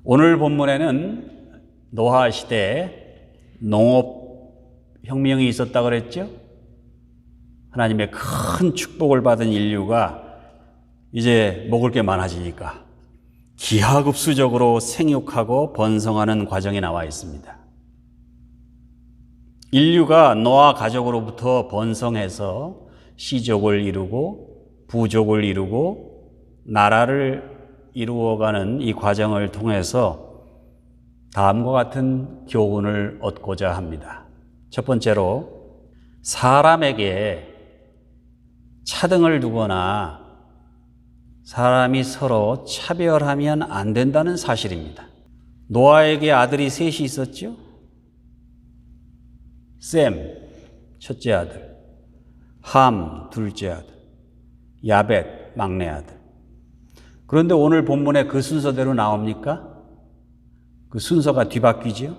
오늘 본문에는 노아 시대에 농업혁명이 있었다 그랬죠? 하나님의 큰 축복을 받은 인류가 이제 먹을 게 많아지니까 기하급수적으로 생육하고 번성하는 과정이 나와 있습니다. 인류가 노아 가족으로부터 번성해서 시족을 이루고 부족을 이루고 나라를 이루어가는 이 과정을 통해서 다음과 같은 교훈을 얻고자 합니다. 첫 번째로, 사람에게 차등을 두거나 사람이 서로 차별하면 안 된다는 사실입니다. 노아에게 아들이 셋이 있었죠? 셈, 첫째 아들, 함, 둘째 아들, 야벳, 막내 아들. 그런데 오늘 본문에 그 순서대로 나옵니까? 그 순서가 뒤바뀌죠?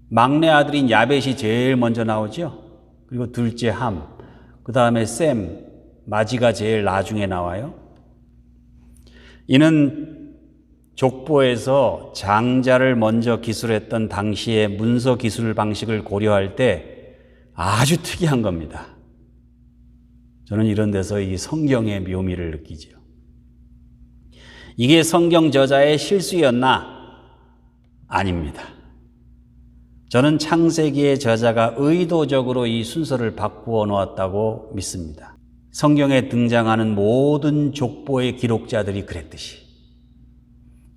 막내 아들인 야벳이 제일 먼저 나오죠? 그리고 둘째 함, 그 다음에 셈, 마지가 제일 나중에 나와요. 이는 족보에서 장자를 먼저 기술했던 당시의 문서 기술 방식을 고려할 때 아주 특이한 겁니다. 저는 이런 데서 이 성경의 묘미를 느끼죠. 이게 성경 저자의 실수였나? 아닙니다. 저는 창세기의 저자가 의도적으로 이 순서를 바꾸어 놓았다고 믿습니다. 성경에 등장하는 모든 족보의 기록자들이 그랬듯이.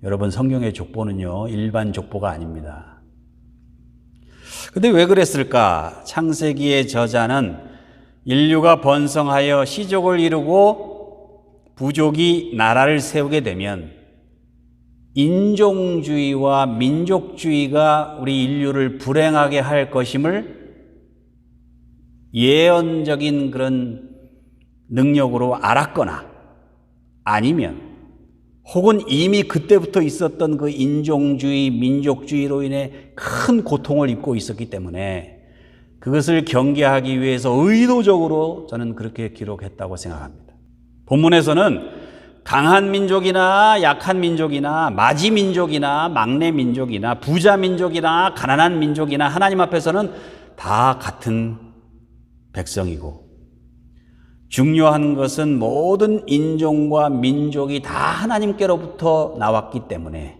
여러분, 성경의 족보는요, 일반 족보가 아닙니다. 근데 왜 그랬을까? 창세기의 저자는 인류가 번성하여 시족을 이루고 부족이 나라를 세우게 되면 인종주의와 민족주의가 우리 인류를 불행하게 할 것임을 예언적인 그런 능력으로 알았거나 아니면 혹은 이미 그때부터 있었던 그 인종주의, 민족주의로 인해 큰 고통을 입고 있었기 때문에 그것을 경계하기 위해서 의도적으로 저는 그렇게 기록했다고 생각합니다. 본문에서는 강한 민족이나 약한 민족이나 마지 민족이나 막내 민족이나 부자 민족이나 가난한 민족이나 하나님 앞에서는 다 같은 백성이고, 중요한 것은 모든 인종과 민족이 다 하나님께로부터 나왔기 때문에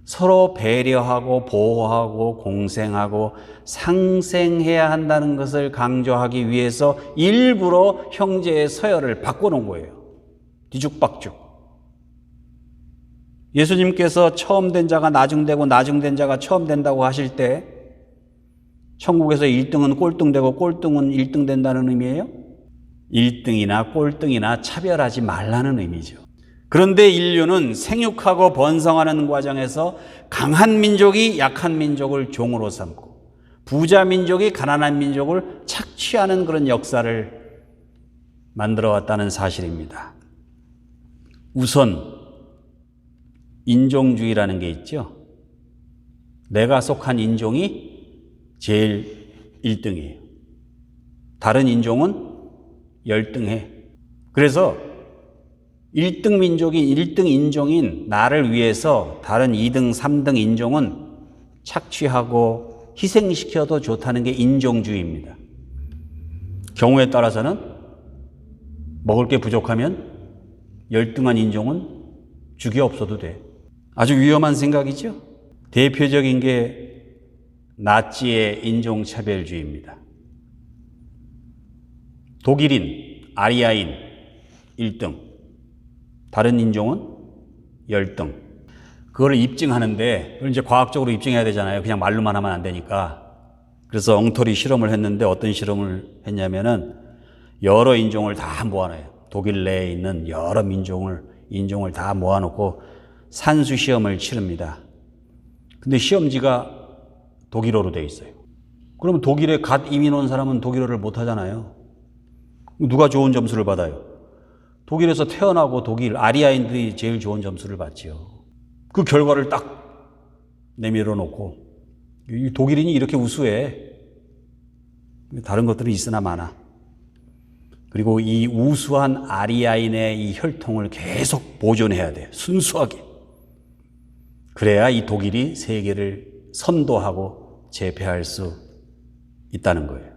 서로 배려하고 보호하고 공생하고 상생해야 한다는 것을 강조하기 위해서 일부러 형제의 서열을 바꿔놓은 거예요. 뒤죽박죽. 예수님께서 처음 된 자가 나중되고 나중된 자가 처음 된다고 하실 때 천국에서 1등은 꼴등되고 꼴등은 1등 된다는 의미예요? 1등이나 꼴등이나 차별하지 말라는 의미죠. 그런데 인류는 생육하고 번성하는 과정에서 강한 민족이 약한 민족을 종으로 삼고 부자 민족이 가난한 민족을 착취하는 그런 역사를 만들어 왔다는 사실입니다. 우선 인종주의라는 게 있죠. 내가 속한 인종이 제일 1등이에요. 다른 인종은 열등해. 그래서 1등 민족인 1등 인종인 나를 위해서 다른 2등, 3등 인종은 착취하고 희생시켜도 좋다는 게 인종주의입니다. 경우에 따라서는 먹을 게 부족하면 열등한 인종은 죽이 없어도 돼. 아주 위험한 생각이죠. 대표적인 게 나치의 인종차별주의입니다. 독일인, 아리아인 1등, 다른 인종은 열등. 그걸 입증하는데, 그걸 이제 과학적으로 입증해야 되잖아요. 그냥 말로만 하면 안 되니까. 그래서 엉터리 실험을 했는데 어떤 실험을 했냐면은 여러 인종을 다 모아놔요. 독일 내에 있는 여러 인종을 다 모아놓고 산수 시험을 치릅니다. 근데 시험지가 독일어로 돼 있어요. 그러면 독일에 갓 이민 온 사람은 독일어를 못 하잖아요. 누가 좋은 점수를 받아요? 독일에서 태어나고 독일 아리아인들이 제일 좋은 점수를 받지요. 그 결과를 딱 내밀어 놓고 독일인이 이렇게 우수해. 다른 것들은 있으나 마나. 그리고 이 우수한 아리아인의 이 혈통을 계속 보존해야 돼요. 순수하게. 그래야 이 독일이 세계를 선도하고 제패할 수 있다는 거예요.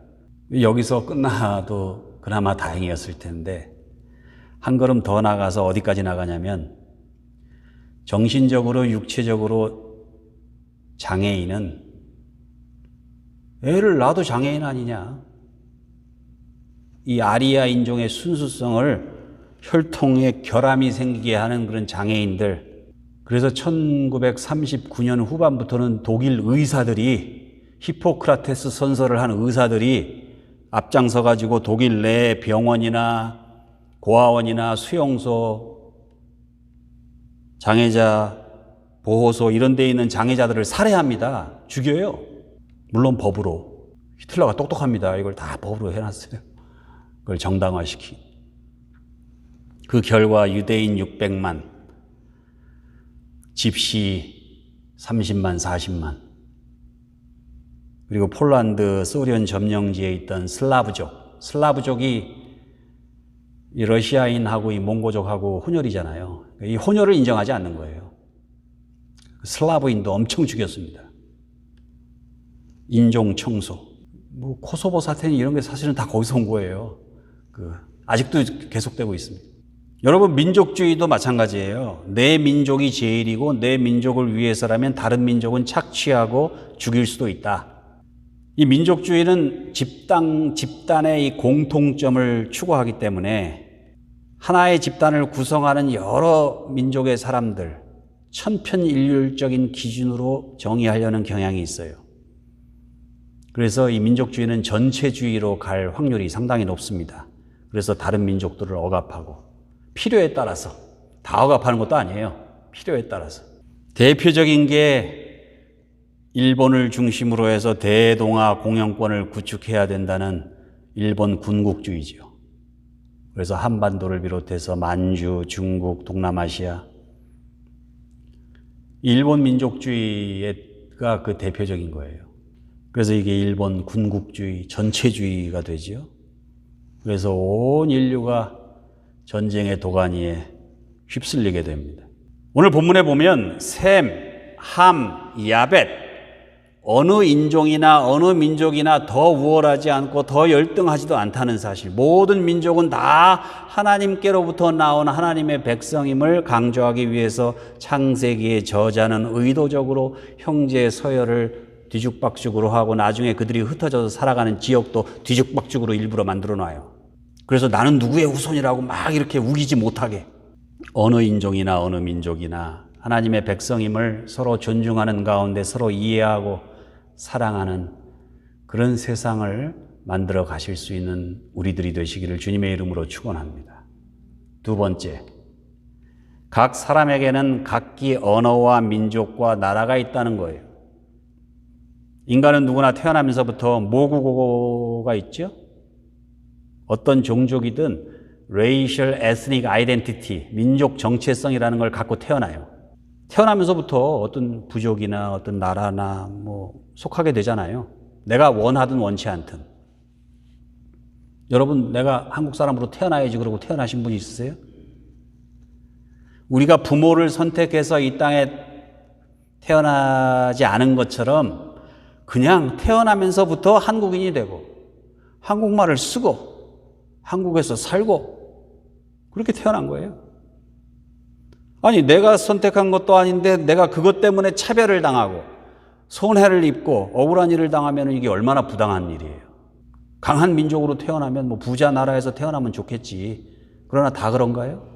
여기서 끝나도 그나마 다행이었을 텐데 한 걸음 더 나가서 어디까지 나가냐면 정신적으로 육체적으로 장애인은 애를 낳아도 장애인 아니냐. 이 아리아 인종의 순수성을 혈통에 결함이 생기게 하는 그런 장애인들. 그래서 1939년 후반부터는 독일 의사들이 히포크라테스 선서를 한 의사들이 앞장서 가지고 독일 내 병원이나 고아원이나 수용소, 장애자 보호소 이런 데 있는 장애자들을 살해합니다. 죽여요. 물론 법으로. 히틀러가 똑똑합니다. 이걸 다 법으로 해놨어요. 그걸 정당화시키. 그 결과 유대인 600만, 집시 30만, 40만, 그리고 폴란드 소련 점령지에 있던 슬라브족이 이 러시아인하고 이 몽고족하고 혼혈이잖아요. 이 혼혈을 인정하지 않는 거예요. 슬라브인도 엄청 죽였습니다. 인종 청소. 뭐 코소보 사태니 이런 게 사실은 다 거기서 온 거예요. 아직도 계속되고 있습니다. 여러분, 민족주의도 마찬가지예요. 내 민족이 제일이고 내 민족을 위해서라면 다른 민족은 착취하고 죽일 수도 있다. 이 민족주의는 집단의 이 공통점을 추구하기 때문에 하나의 집단을 구성하는 여러 민족의 사람들, 천편일률적인 기준으로 정의하려는 경향이 있어요. 그래서 이 민족주의는 전체주의로 갈 확률이 상당히 높습니다. 그래서 다른 민족들을 억압하고 필요에 따라서, 다 억압하는 것도 아니에요. 필요에 따라서. 대표적인 게 일본을 중심으로 해서 대동아 공영권을 구축해야 된다는 일본 군국주의죠. 그래서 한반도를 비롯해서 만주, 중국, 동남아시아, 일본 민족주의가 그 대표적인 거예요. 그래서 이게 일본 군국주의, 전체주의가 되지요. 그래서 온 인류가 전쟁의 도가니에 휩쓸리게 됩니다. 오늘 본문에 보면 셈, 함, 야벳, 어느 인종이나 어느 민족이나 더 우월하지 않고 더 열등하지도 않다는 사실, 모든 민족은 다 하나님께로부터 나온 하나님의 백성임을 강조하기 위해서 창세기의 저자는 의도적으로 형제 서열을 뒤죽박죽으로 하고 나중에 그들이 흩어져서 살아가는 지역도 뒤죽박죽으로 일부러 만들어 놔요. 그래서 나는 누구의 후손이라고 막 이렇게 우기지 못하게. 어느 인종이나 어느 민족이나 하나님의 백성임을 서로 존중하는 가운데 서로 이해하고 사랑하는 그런 세상을 만들어 가실 수 있는 우리들이 되시기를 주님의 이름으로 축원합니다. 두 번째, 각 사람에게는 각기 언어와 민족과 나라가 있다는 거예요. 인간은 누구나 태어나면서부터 모국어가 있죠. 어떤 종족이든 racial ethnic identity, 민족 정체성이라는 걸 갖고 태어나요. 태어나면서부터 어떤 부족이나 어떤 나라나 속하게 되잖아요. 내가 원하든 원치 않든. 여러분, 내가 한국 사람으로 태어나야지 그러고 태어나신 분 있으세요? 우리가 부모를 선택해서 이 땅에 태어나지 않은 것처럼 그냥 태어나면서부터 한국인이 되고 한국말을 쓰고 한국에서 살고 그렇게 태어난 거예요. 아니, 내가 선택한 것도 아닌데 내가 그것 때문에 차별을 당하고 손해를 입고 억울한 일을 당하면 이게 얼마나 부당한 일이에요. 강한 민족으로 태어나면 부자 나라에서 태어나면 좋겠지. 그러나 다 그런가요?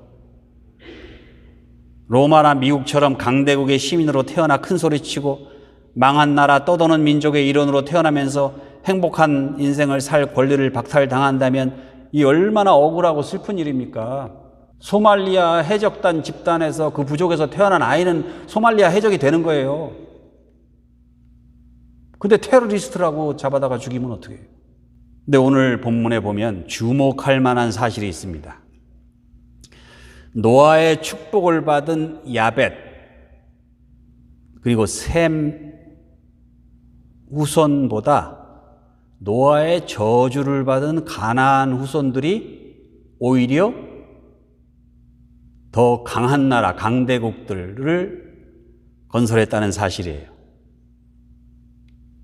로마나 미국처럼 강대국의 시민으로 태어나 큰 소리치고 망한 나라 떠도는 민족의 일원으로 태어나면서 행복한 인생을 살 권리를 박탈당한다면 이 얼마나 억울하고 슬픈 일입니까? 소말리아 해적단 집단에서 그 부족에서 태어난 아이는 소말리아 해적이 되는 거예요. 근데 테러리스트라고 잡아다가 죽이면 어떻게 해요? 근데 오늘 본문에 보면 주목할 만한 사실이 있습니다. 노아의 축복을 받은 야벳, 그리고 셈 후손보다 노아의 저주를 받은 가나안 후손들이 오히려 더 강한 나라, 강대국들을 건설했다는 사실이에요.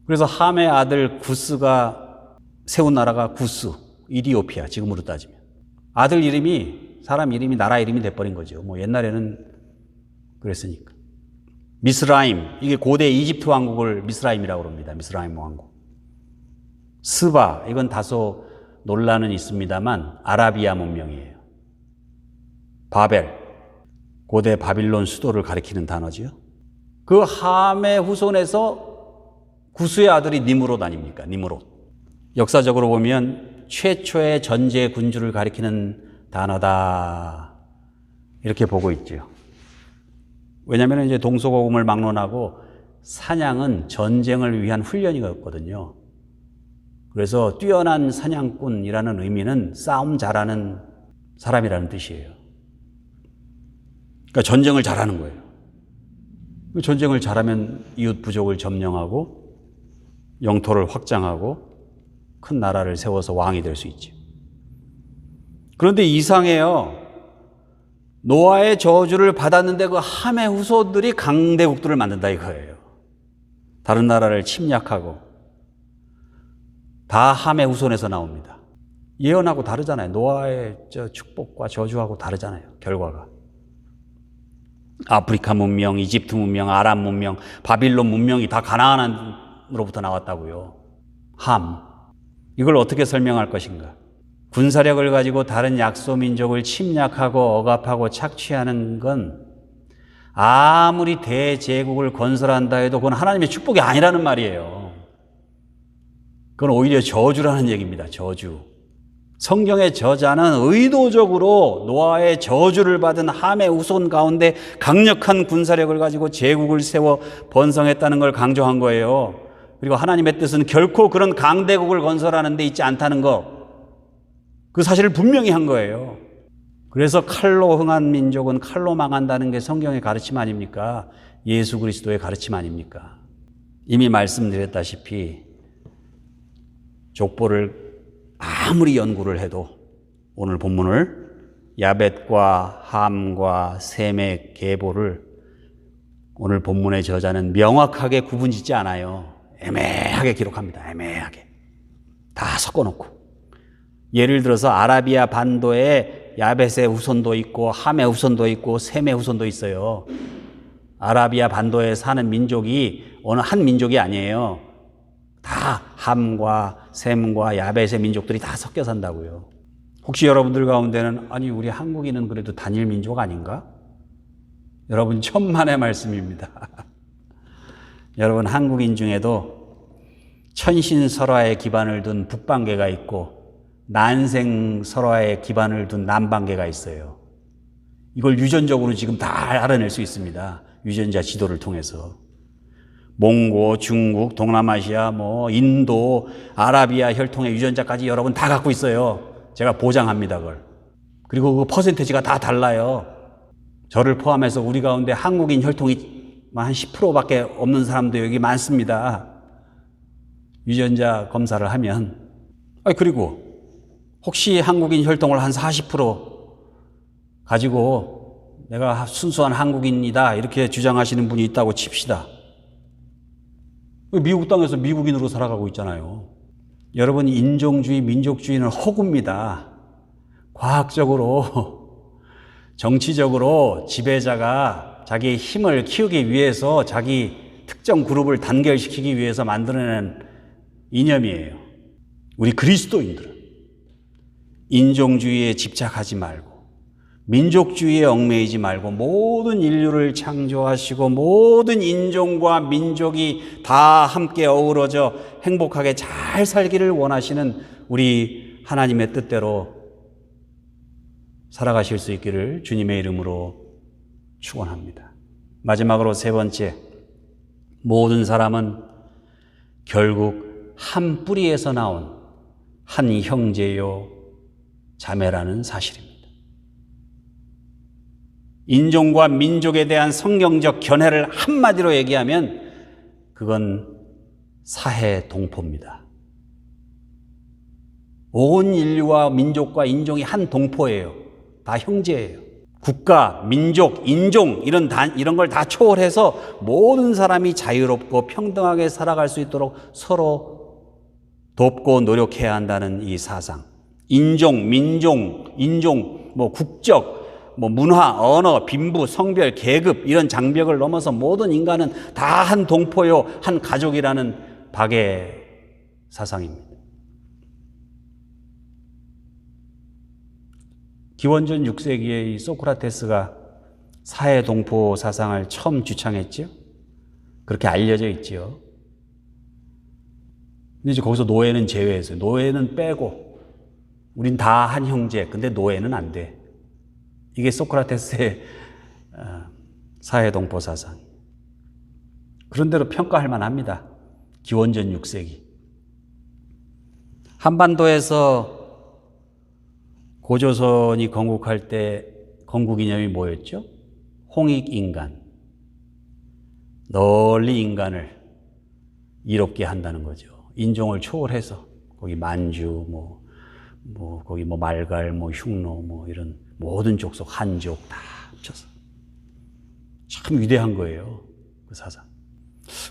그래서 함의 아들 구스가 세운 나라가 구스, 이디오피아, 지금으로 따지면. 아들 이름이, 사람 이름이 나라 이름이 돼버린 거죠. 뭐 옛날에는 그랬으니까. 미스라임, 이게 고대 이집트 왕국을 미스라임이라고 합니다. 미스라임 왕국. 스바, 이건 다소 논란은 있습니다만 아라비아 문명이에요. 바벨, 고대 바빌론 수도를 가리키는 단어지요. 그 함의 후손에서 구스의 아들이 니므롯 아닙니까? 니므롯. 역사적으로 보면 최초의 전제 군주를 가리키는 단어다. 이렇게 보고 있죠. 왜냐하면 이제 동서고금을 막론하고 사냥은 전쟁을 위한 훈련이었거든요. 그래서 뛰어난 사냥꾼이라는 의미는 싸움 잘하는 사람이라는 뜻이에요. 그러니까 전쟁을 잘하는 거예요. 전쟁을 잘하면 이웃 부족을 점령하고 영토를 확장하고 큰 나라를 세워서 왕이 될 수 있죠. 그런데 이상해요. 노아의 저주를 받았는데 그 함의 후손들이 강대국들을 만든다 이거예요. 다른 나라를 침략하고 다 함의 후손에서 나옵니다. 예언하고 다르잖아요. 노아의 축복과 저주하고 다르잖아요. 결과가. 아프리카 문명, 이집트 문명, 아람 문명, 바빌론 문명이 다 가나안으로부터 나왔다고요. 함. 이걸 어떻게 설명할 것인가? 군사력을 가지고 다른 약소 민족을 침략하고 억압하고 착취하는 건 아무리 대제국을 건설한다 해도 그건 하나님의 축복이 아니라는 말이에요. 그건 오히려 저주라는 얘기입니다. 저주. 성경의 저자는 의도적으로 노아의 저주를 받은 함의 후손 가운데 강력한 군사력을 가지고 제국을 세워 번성했다는 걸 강조한 거예요. 그리고 하나님의 뜻은 결코 그런 강대국을 건설하는 데 있지 않다는 거. 그 사실을 분명히 한 거예요. 그래서 칼로 흥한 민족은 칼로 망한다는 게 성경의 가르침 아닙니까? 예수 그리스도의 가르침 아닙니까? 이미 말씀드렸다시피 족보를 아무리 연구를 해도 오늘 본문을 야벳과 함과 셈의 계보를 오늘 본문의 저자는 명확하게 구분짓지 않아요. 애매하게 기록합니다. 애매하게. 다 섞어놓고. 예를 들어서 아라비아 반도에 야벳의 후손도 있고 함의 후손도 있고 셈의 후손도 있어요. 아라비아 반도에 사는 민족이 어느 한 민족이 아니에요. 다 함과 셈과 야벳의 민족들이 다 섞여 산다고요. 혹시 여러분들 가운데는 아니 우리 한국인은 그래도 단일 민족 아닌가? 여러분 천만의 말씀입니다. 여러분 한국인 중에도 천신설화에 기반을 둔 북방계가 있고 난생설화에 기반을 둔 남방계가 있어요. 이걸 유전적으로 지금 다 알아낼 수 있습니다. 유전자 지도를 통해서. 몽고, 중국, 동남아시아, 인도, 아라비아 혈통의 유전자까지 여러분 다 갖고 있어요. 제가 보장합니다, 그걸. 그리고 그 퍼센테이지가 다 달라요. 저를 포함해서 우리 가운데 한국인 혈통이 한 10%밖에 없는 사람도 여기 많습니다. 유전자 검사를 하면. 그리고 혹시 한국인 혈통을 한 40% 가지고 내가 순수한 한국인이다 이렇게 주장하시는 분이 있다고 칩시다. 미국 땅에서 미국인으로 살아가고 있잖아요. 여러분 인종주의, 민족주의는 허구입니다. 과학적으로, 정치적으로 지배자가 자기의 힘을 키우기 위해서 자기 특정 그룹을 단결시키기 위해서 만들어낸 이념이에요. 우리 그리스도인들은 인종주의에 집착하지 말고 민족주의에 얽매이지 말고 모든 인류를 창조하시고 모든 인종과 민족이 다 함께 어우러져 행복하게 잘 살기를 원하시는 우리 하나님의 뜻대로 살아가실 수 있기를 주님의 이름으로 축원합니다. 마지막으로 세 번째, 모든 사람은 결국 한 뿌리에서 나온 한 형제요 자매라는 사실입니다. 인종과 민족에 대한 성경적 견해를 한마디로 얘기하면 그건 사해 동포입니다. 온 인류와 민족과 인종이 한 동포예요. 다 형제예요. 국가, 민족, 인종 이런 걸 다 초월해서 모든 사람이 자유롭고 평등하게 살아갈 수 있도록 서로 돕고 노력해야 한다는 이 사상. 인종, 국적, 문화, 언어, 빈부, 성별, 계급 이런 장벽을 넘어서 모든 인간은 다 한 동포요, 한 가족이라는 박의 사상입니다. 기원전 6세기에 이 소크라테스가 사회 동포 사상을 처음 주창했죠. 그렇게 알려져 있죠. 근데 이제 거기서 노예는 제외했어요. 노예는 빼고 우린 다 한 형제. 근데 노예는 안 돼. 이게 소크라테스의 사회 동포 사상. 그런대로 평가할 만합니다. 기원전 6세기. 한반도에서 고조선이 건국할 때 건국 이념이 뭐였죠? 홍익인간. 널리 인간을 이롭게 한다는 거죠. 인종을 초월해서 거기 만주, 거기 말갈, 흉노, 이런 모든 족속, 한족 다 합쳐서 참 위대한 거예요. 그 사상.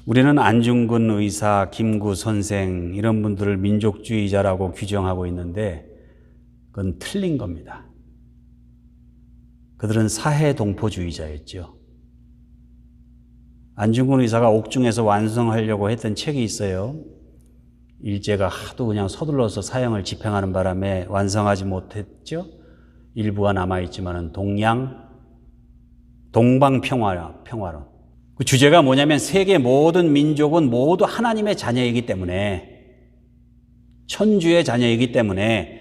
우리는 안중근 의사, 김구 선생 이런 분들을 민족주의자라고 규정하고 있는데 그건 틀린 겁니다. 그들은 사회동포주의자였죠. 안중근 의사가 옥중에서 완성하려고 했던 책이 있어요. 일제가 하도 그냥 서둘러서 사형을 집행하는 바람에 완성하지 못했죠. 일부가 남아있지만은 동방평화론. 그 주제가 뭐냐면 세계 모든 민족은 모두 하나님의 자녀이기 때문에, 천주의 자녀이기 때문에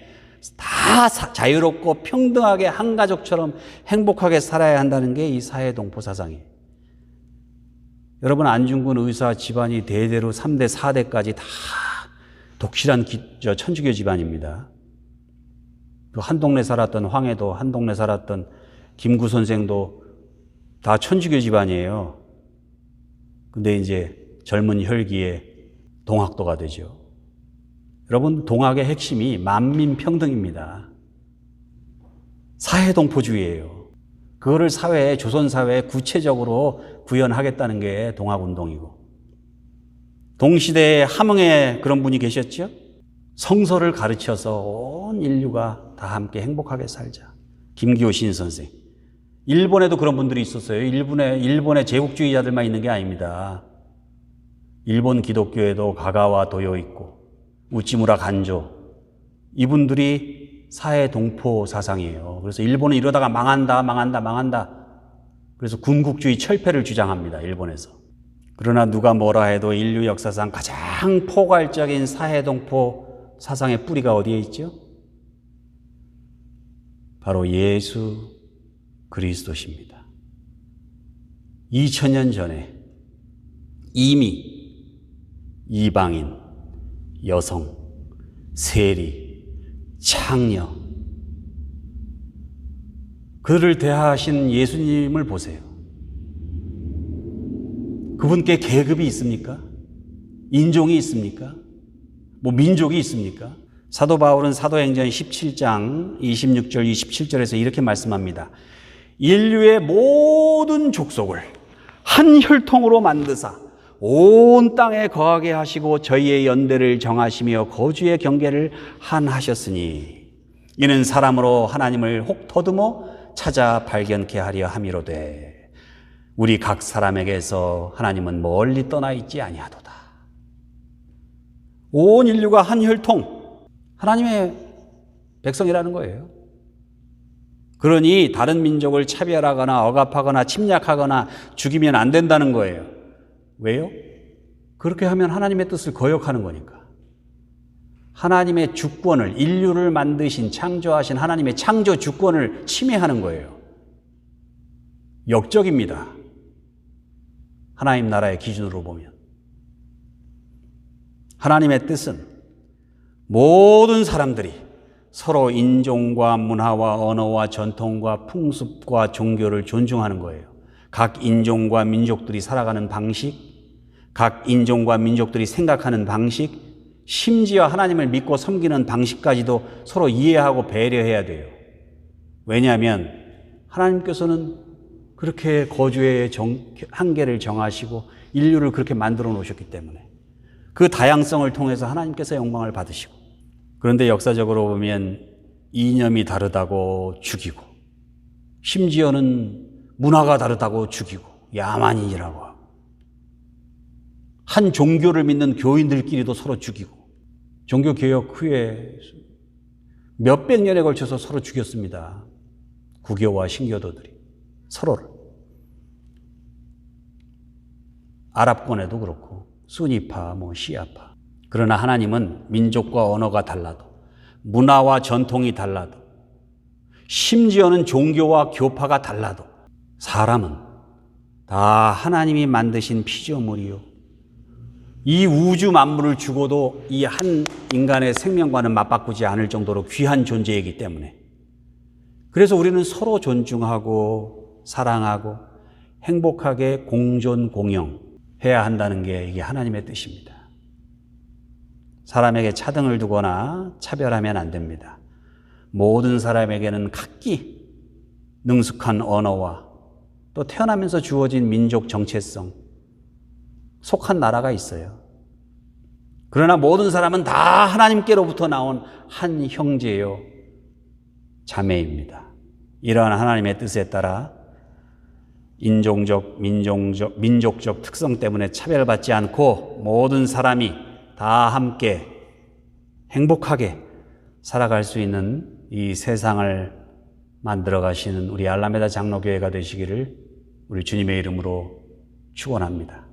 다 자유롭고 평등하게 한 가족처럼 행복하게 살아야 한다는 게 이 사회동포 사상이에요. 여러분, 안중근 의사 집안이 대대로 3대, 4대까지 다 독실한 천주교 집안입니다. 그 한 동네 살았던 황해도, 한 동네 살았던 김구 선생도 다 천주교 집안이에요. 근데 이제 젊은 혈기에 동학도가 되죠. 여러분, 동학의 핵심이 만민평등입니다. 사회동포주의예요. 그거를 조선 사회에 구체적으로 구현하겠다는 게 동학운동이고, 동시대에 함흥에 그런 분이 계셨죠? 성서를 가르쳐서 온 인류가 다 함께 행복하게 살자. 김기호신 선생. 일본에도 그런 분들이 있었어요. 일본의 제국주의자들만 있는 게 아닙니다. 일본 기독교에도 가가와 도요 있고, 우찌무라 간조, 이분들이 사회 동포 사상이에요. 그래서 일본은 이러다가 망한다. 그래서 군국주의 철폐를 주장합니다. 일본에서. 그러나 누가 뭐라 해도 인류 역사상 가장 포괄적인 사회 동포 사상의 뿌리가 어디에 있죠? 바로 예수 그리스도십니다. 2000년 전에 이미 이방인, 여성, 세리, 창녀, 그를 대하신 예수님을 보세요. 그분께 계급이 있습니까? 인종이 있습니까? 민족이 있습니까? 사도 바울은 사도행전 17장 26절 27절에서 이렇게 말씀합니다. 인류의 모든 족속을 한 혈통으로 만드사 온 땅에 거하게 하시고 저희의 연대를 정하시며 거주의 경계를 한하셨으니 이는 사람으로 하나님을 혹 더듬어 찾아 발견케 하려 함이로되 우리 각 사람에게서 하나님은 멀리 떠나 있지 아니하도다. 온 인류가 한 혈통, 하나님의 백성이라는 거예요. 그러니 다른 민족을 차별하거나 억압하거나 침략하거나 죽이면 안 된다는 거예요. 왜요? 그렇게 하면 하나님의 뜻을 거역하는 거니까. 하나님의 주권을, 인류를 만드신, 창조하신 하나님의 창조 주권을 침해하는 거예요. 역적입니다. 하나님 나라의 기준으로 보면. 하나님의 뜻은 모든 사람들이 서로 인종과 문화와 언어와 전통과 풍습과 종교를 존중하는 거예요. 각 인종과 민족들이 살아가는 방식, 각 인종과 민족들이 생각하는 방식, 심지어 하나님을 믿고 섬기는 방식까지도 서로 이해하고 배려해야 돼요. 왜냐하면 하나님께서는 그렇게 거주의 한계를 정하시고 인류를 그렇게 만들어 놓으셨기 때문에 그 다양성을 통해서 하나님께서 영광을 받으시고, 그런데 역사적으로 보면 이념이 다르다고 죽이고, 심지어는 문화가 다르다고 죽이고, 야만인이라고 하고, 한 종교를 믿는 교인들끼리도 서로 죽이고, 종교개혁 후에 몇백 년에 걸쳐서 서로 죽였습니다. 구교와 신교도들이 서로를. 아랍권에도 그렇고 수니파, 시아파. 그러나 하나님은 민족과 언어가 달라도, 문화와 전통이 달라도, 심지어는 종교와 교파가 달라도 사람은 다 하나님이 만드신 피조물이요, 이 우주 만물을 주고도 이 한 인간의 생명과는 맞바꾸지 않을 정도로 귀한 존재이기 때문에, 그래서 우리는 서로 존중하고 사랑하고 행복하게 공존 공영해야 한다는 게 이게 하나님의 뜻입니다. 사람에게 차등을 두거나 차별하면 안 됩니다. 모든 사람에게는 각기 능숙한 언어와 또 태어나면서 주어진 민족 정체성, 속한 나라가 있어요. 그러나 모든 사람은 다 하나님께로부터 나온 한 형제요, 자매입니다. 이러한 하나님의 뜻에 따라 인종적, 민족적 특성 때문에 차별받지 않고 모든 사람이 다 함께 행복하게 살아갈 수 있는 이 세상을 만들어 가시는 우리 알라메다 장로교회가 되시기를 우리 주님의 이름으로 축원합니다.